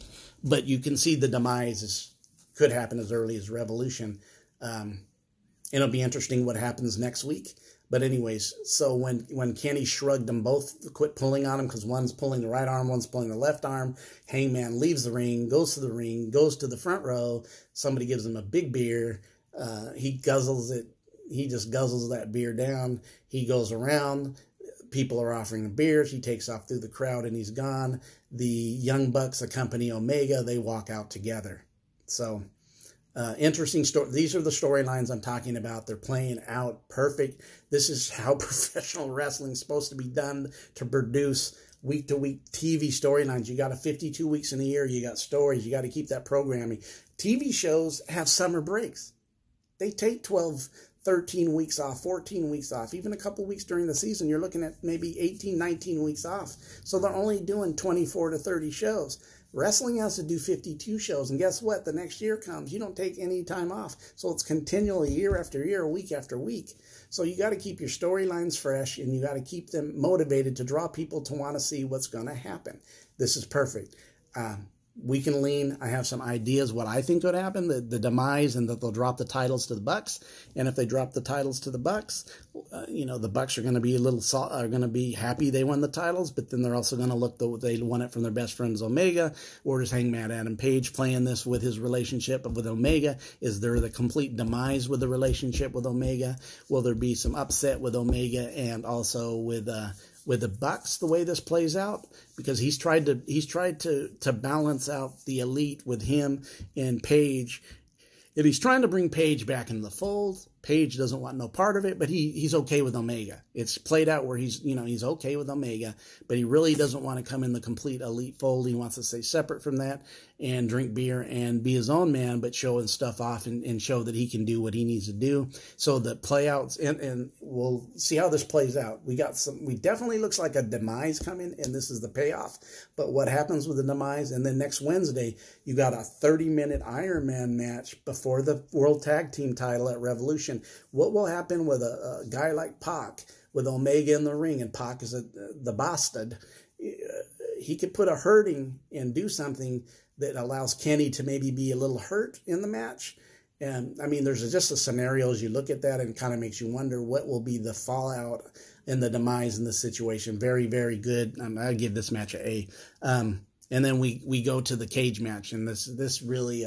But you can see the demise could happen as early as Revolution. It'll be interesting what happens next week. But anyways, so when Kenny shrugged them both, quit pulling on him, because one's pulling the right arm, one's pulling the left arm, Hangman leaves the ring, goes to the front row. Somebody gives him a big beer. He guzzles it. He just guzzles that beer down. He goes around. People are offering him beers. He takes off through the crowd and he's gone. The Young Bucks accompany Omega. They walk out together. So, interesting story. These are the storylines I'm talking about. They're playing out perfect. This is how professional wrestling is supposed to be done, to produce week-to-week TV storylines. You got 52 weeks in a year. You got stories. You got to keep that programming. TV shows have summer breaks. They take 12, 13 weeks off, 14 weeks off, even a couple weeks during the season. You're looking at maybe 18, 19 weeks off. So they're only doing 24 to 30 shows. Wrestling has to do 52 shows. And guess what? The next year comes. You don't take any time off. So it's continually year after year, week after week. So you got to keep your storylines fresh, and you got to keep them motivated to draw people to want to see what's going to happen. This is perfect. We can lean. I have some ideas what I think would happen, the demise, and that they'll drop the titles to the Bucks. And if they drop the titles to the Bucks, the Bucks are going to be are going to be happy they won the titles, but then they're also going to look they won it from their best friends Omega. Or is Hangman Adam Page playing this with his relationship with Omega? Is there the complete demise with the relationship with Omega? Will there be some upset with Omega and also with the Bucks, the way this plays out? Because he's tried to balance out the elite with him and Page. If he's trying to bring Page back into the fold, Page doesn't want no part of it, but he's okay with Omega. It's played out where he's okay with Omega, but he really doesn't want to come in the complete elite fold. He wants to stay separate from that and drink beer and be his own man, but showing stuff off and show that he can do what he needs to do. So the playouts, and we'll see how this plays out. We definitely looks like a demise coming, and this is the payoff. But what happens with the demise? And then next Wednesday, you got a 30-minute Iron Man match before the World Tag Team title at Revolution. What will happen with a guy like Pac, with Omega in the ring, and Pac is the bastard? He could put a hurting and do something that allows Kenny to maybe be a little hurt in the match. And I mean, there's just a scenario as you look at that, and it kind of makes you wonder what will be the fallout and the demise in the situation. Very, very good. I give this match an A. And then we go to the cage match, and this really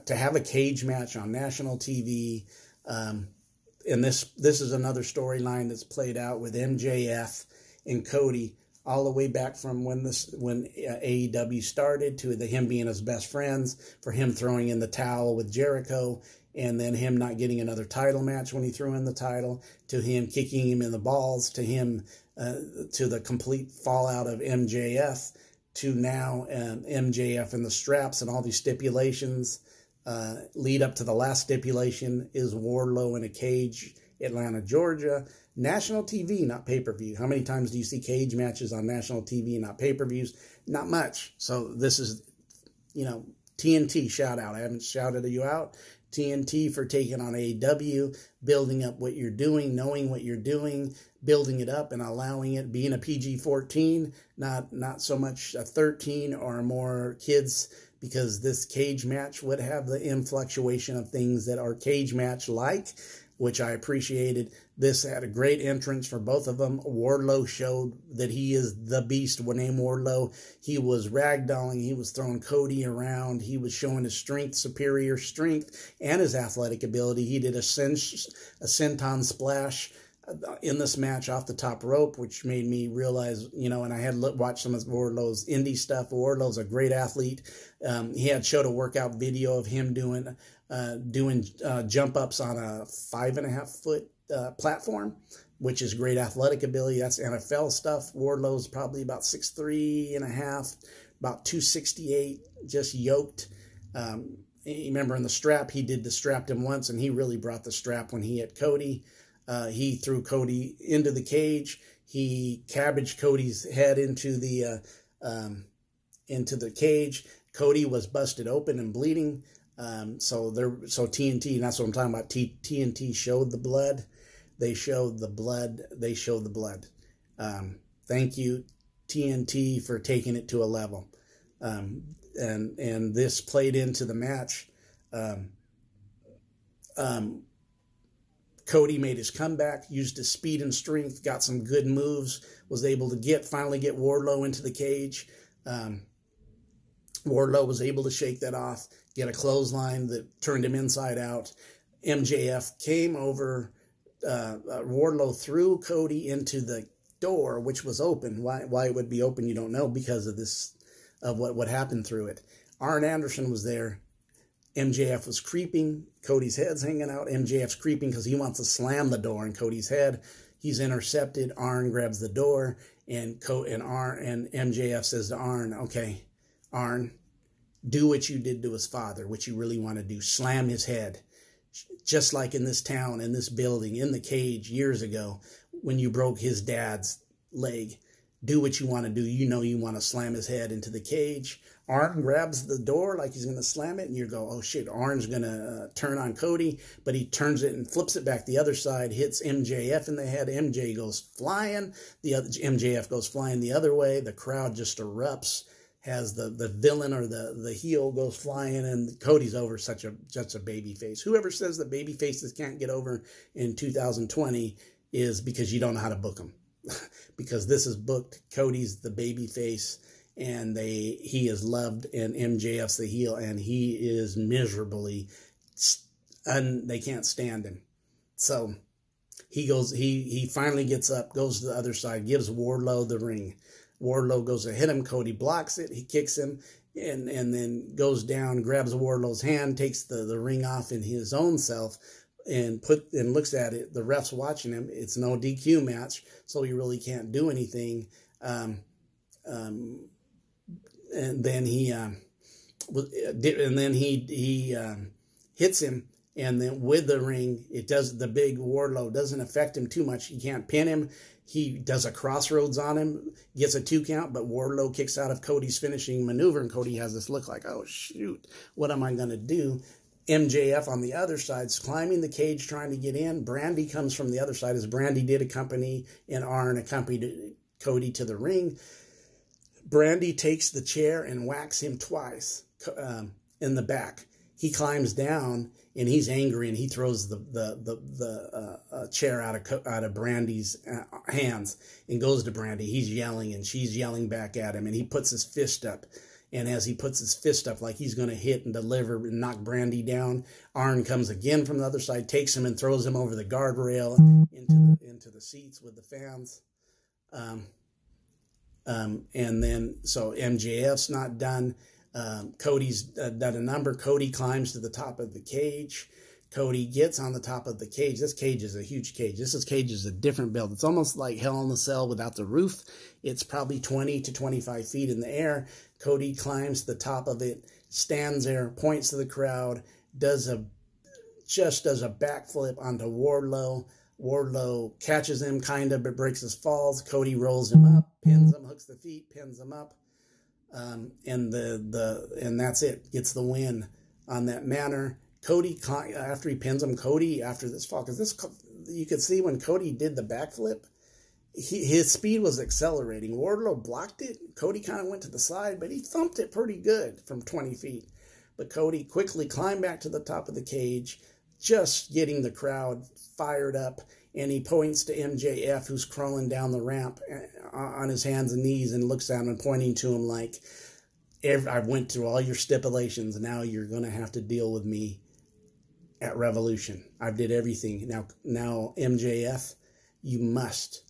to have a cage match on national TV. And this is another storyline that's played out with MJF and Cody all the way back from when AEW started, to him being his best friends, for him throwing in the towel with Jericho, and then him not getting another title match when he threw in the title, to him kicking him in the balls, to him to the complete fallout of MJF, to now MJF and the straps and all these stipulations. Lead up to the last stipulation is Wardlow in a cage, Atlanta, Georgia. National TV, not pay-per-view. How many times do you see cage matches on national TV, not pay-per-views? Not much. So this is, TNT shout out. I haven't shouted you out. TNT for taking on AEW, building up what you're doing, knowing what you're doing, building it up and allowing it, being a PG-14, not so much a 13 or more kids because this cage match would have the influctuation of things that are cage match like, which I appreciated. This had a great entrance for both of them. Wardlow showed that he is the beast named Wardlow. He was ragdolling. He was throwing Cody around. He was showing his strength, superior strength, and his athletic ability. He did a senton splash in this match off the top rope, which made me realize, you know, and I had watched some of Wardlow's indie stuff. Wardlow's a great athlete. He had showed a workout video of him doing jump ups on a 5.5 foot platform, which is great athletic ability. That's NFL stuff. Wardlow's probably about 6'3.5", about 268, just yoked. Remember in the strap, he strapped him once, and he really brought the strap when he hit Cody. He threw Cody into the cage. He cabbaged Cody's head into the cage. Cody was busted open and bleeding. So TNT, and that's what I'm talking about. TNT showed the blood. They showed the blood. They showed the blood. Thank you, TNT, for taking it to a level. And this played into the match. Cody made his comeback, used his speed and strength, got some good moves, was able to finally get Wardlow into the cage. Wardlow was able to shake that off, get a clothesline that turned him inside out. MJF came over. Wardlow threw Cody into the door, which was open. Why it would be open, you don't know, because of what happened through it. Arn Anderson was there. MJF was creeping. Cody's head's hanging out. MJF's creeping because he wants to slam the door in Cody's head. He's intercepted. Arn grabs the door, and MJF says to Arn, "Okay, Arn, do what you did to his father, what you really want to do. Slam his head. Just like in this town, in this building, in the cage years ago, when you broke his dad's leg. Do what you want to do. You know you want to slam his head into the cage." Arn grabs the door like he's going to slam it, and you go, oh shit, Arn's going to turn on Cody, but he turns it and flips it back the other side, hits MJF in the head. MJ goes flying. MJF goes flying the other way. The crowd just erupts, has the villain or the heel goes flying, and Cody's over such a baby face. Whoever says that baby faces can't get over in 2020 is because you don't know how to book them. Because this is booked. Cody's the baby face, and he is loved, and MJF's the heel, and he is miserably, they can't stand him. So he finally gets up, goes to the other side, gives Wardlow the ring. Wardlow goes to hit him. Cody blocks it. He kicks him, and then goes down, grabs Wardlow's hand, takes the ring off in his own self, and looks at it. The ref's watching him. It's no DQ match, so he really can't do anything. And then he hits him, and then with the ring, the big Wardlow doesn't affect him too much. He can't pin him. He does a crossroads on him, gets a 2 count, but Wardlow kicks out of Cody's finishing maneuver, and Cody has this look like, oh shoot, what am I going to do? MJF on the other side is climbing the cage trying to get in. Brandy comes from the other side, as Brandy did accompany, and Arn accompanied Cody to the ring. Brandy takes the chair and whacks him twice in the back. He climbs down, and he's angry, and he throws the chair out of Brandy's hands and goes to Brandy. He's yelling, and she's yelling back at him, and he puts his fist up. And as he puts his fist up like he's going to hit and deliver and knock Brandy down, Arn comes again from the other side, takes him and throws him over the guardrail into the seats with the fans. And then, so MJF's not done. Cody's done a number. Cody climbs to the top of the cage. Cody gets on the top of the cage. This cage is a huge cage. This cage is a different build. It's almost like Hell in a Cell without the roof. It's probably 20 to 25 feet in the air. Cody climbs to the top of it, stands there, points to the crowd, does a backflip onto Wardlow. Wardlow catches him, kind of, but breaks his falls. Cody rolls him up, pins him, hooks the feet, pins him up. And that's it. Gets the win on that manner. Cody, after he pins him, Cody, after this fall, because you could see when Cody did the backflip, his speed was accelerating. Wardlow blocked it. Cody kind of went to the side, but he thumped it pretty good from 20 feet. But Cody quickly climbed back to the top of the cage, just getting the crowd fired up. And he points to MJF, who's crawling down the ramp on his hands and knees, and looks at him and pointing to him like, I went through all your stipulations, and now you're going to have to deal with me at Revolution. I did everything. Now MJF, you must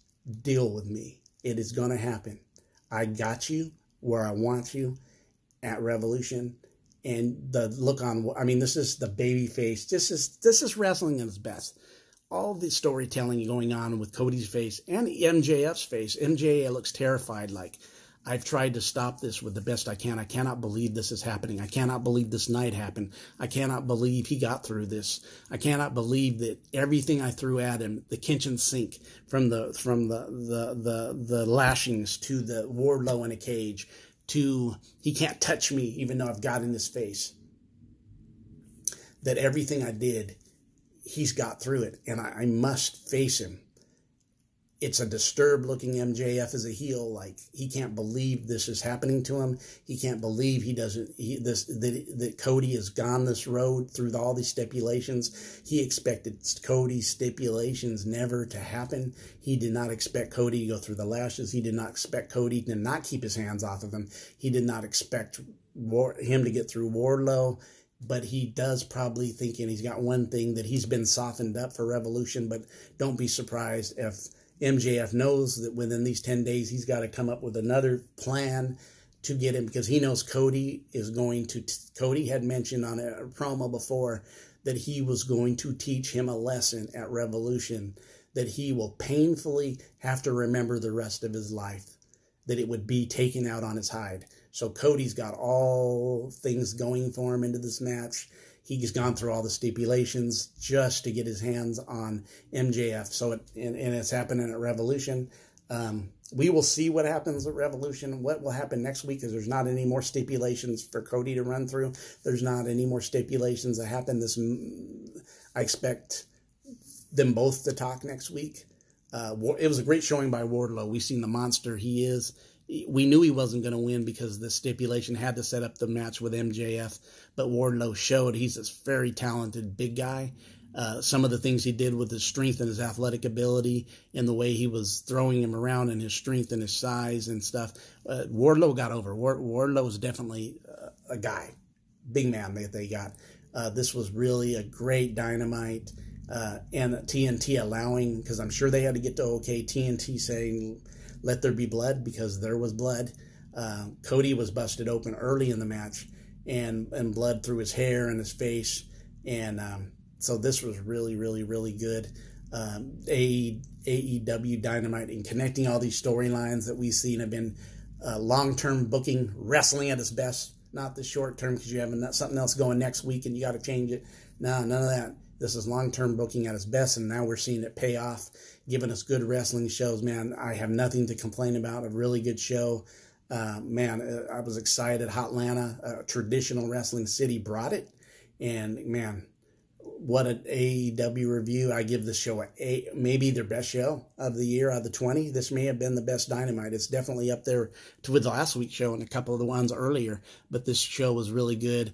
deal with me. It is going to happen. I got you where I want you at Revolution. And the look on, I mean, this is the baby face. This is wrestling at its best. All the storytelling going on with Cody's face and MJF's face. MJF looks terrified, like, I've tried to stop this with the best I can. I cannot believe this is happening. I cannot believe this night happened. I cannot believe he got through this. I cannot believe that everything I threw at him, the kitchen sink, from the lashings to the Wardlow in a cage, to he can't touch me even though I've got in his face, that everything I did, he's got through it, and I must face him. It's a disturbed looking MJF as a heel, like he can't believe this is happening to him. He can't believe that Cody has gone this road through all these stipulations. He expected Cody's stipulations never to happen. He did not expect Cody to go through the lashes. He did not expect Cody to not keep his hands off of him. He did not expect him to get through Wardlow. But he does probably thinking he's got one thing, that he's been softened up for Revolution. But don't be surprised if MJF knows that within these 10 days, he's got to come up with another plan to get him, because he knows Cody is going to, Cody had mentioned on a promo before that he was going to teach him a lesson at Revolution that he will painfully have to remember the rest of his life, that it would be taken out on his hide. So Cody's got all things going for him into this match. He's gone through all the stipulations just to get his hands on MJF. So and it's happening at Revolution. We will see what happens at Revolution. What will happen next week, because there's not any more stipulations for Cody to run through. There's not any more stipulations that happen. I expect them both to talk next week. It was a great showing by Wardlow. We've seen the monster he is. We knew he wasn't going to win because the stipulation had to set up the match with MJF, but Wardlow showed he's this very talented big guy. Some of the things he did with his strength and his athletic ability and the way he was throwing him around and his strength and his size and stuff, Wardlow got over. Wardlow is definitely a guy, big man that they got. This was really a great Dynamite, and TNT allowing, because I'm sure they had to get to okay, TNT saying, let there be blood, because there was blood. Cody was busted open early in the match, and blood through his hair and his face. And so this was really, really, really good. AEW Dynamite, and connecting all these storylines that we've seen have been long-term booking, wrestling at its best, not the short-term because you have something else going next week and you got to change it. No, none of that. This is long-term booking at its best, and now we're seeing it pay off, giving us good wrestling shows. Man, I have nothing to complain about. A really good show. Man, I was excited. Hotlanta, traditional wrestling city, brought it. And, man, what an AEW review. I give this show maybe their best show of the year, out of the 20. This may have been the best Dynamite. It's definitely up there with the last week's show and a couple of the ones earlier. But this show was really good.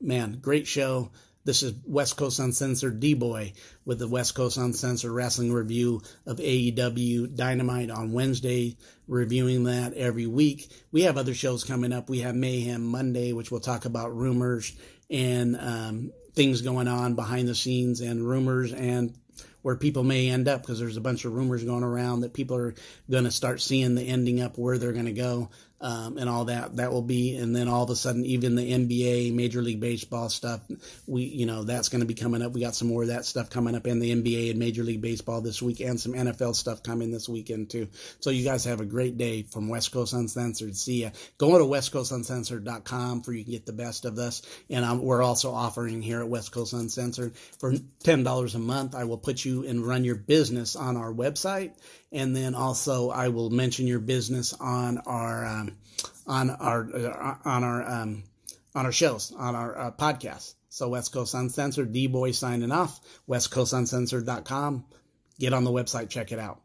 Man, great show. This is West Coast Uncensored D-Boy with the West Coast Uncensored Wrestling Review of AEW Dynamite on Wednesday, reviewing that every week. We have other shows coming up. We have Mayhem Monday, which we'll talk about rumors and things going on behind the scenes and rumors and where people may end up, because there's a bunch of rumors going around that people are going to start seeing the ending up where they're going to go. And all that will be, and then all of a sudden, even the NBA, Major League Baseball stuff, that's going to be coming up. We got some more of that stuff coming up in the NBA and Major League Baseball this week, and some NFL stuff coming this weekend too. So you guys have a great day from West Coast Uncensored. See ya. Go to westcoastuncensored.com for you can get the best of us. And we're also offering here at West Coast Uncensored for $10 a month. I will put you and run your business on our website. And then also I will mention your business on our shows, on our podcasts. So West Coast Uncensored, D-Boy signing off, westcoastuncensored.com. Get on the website, check it out.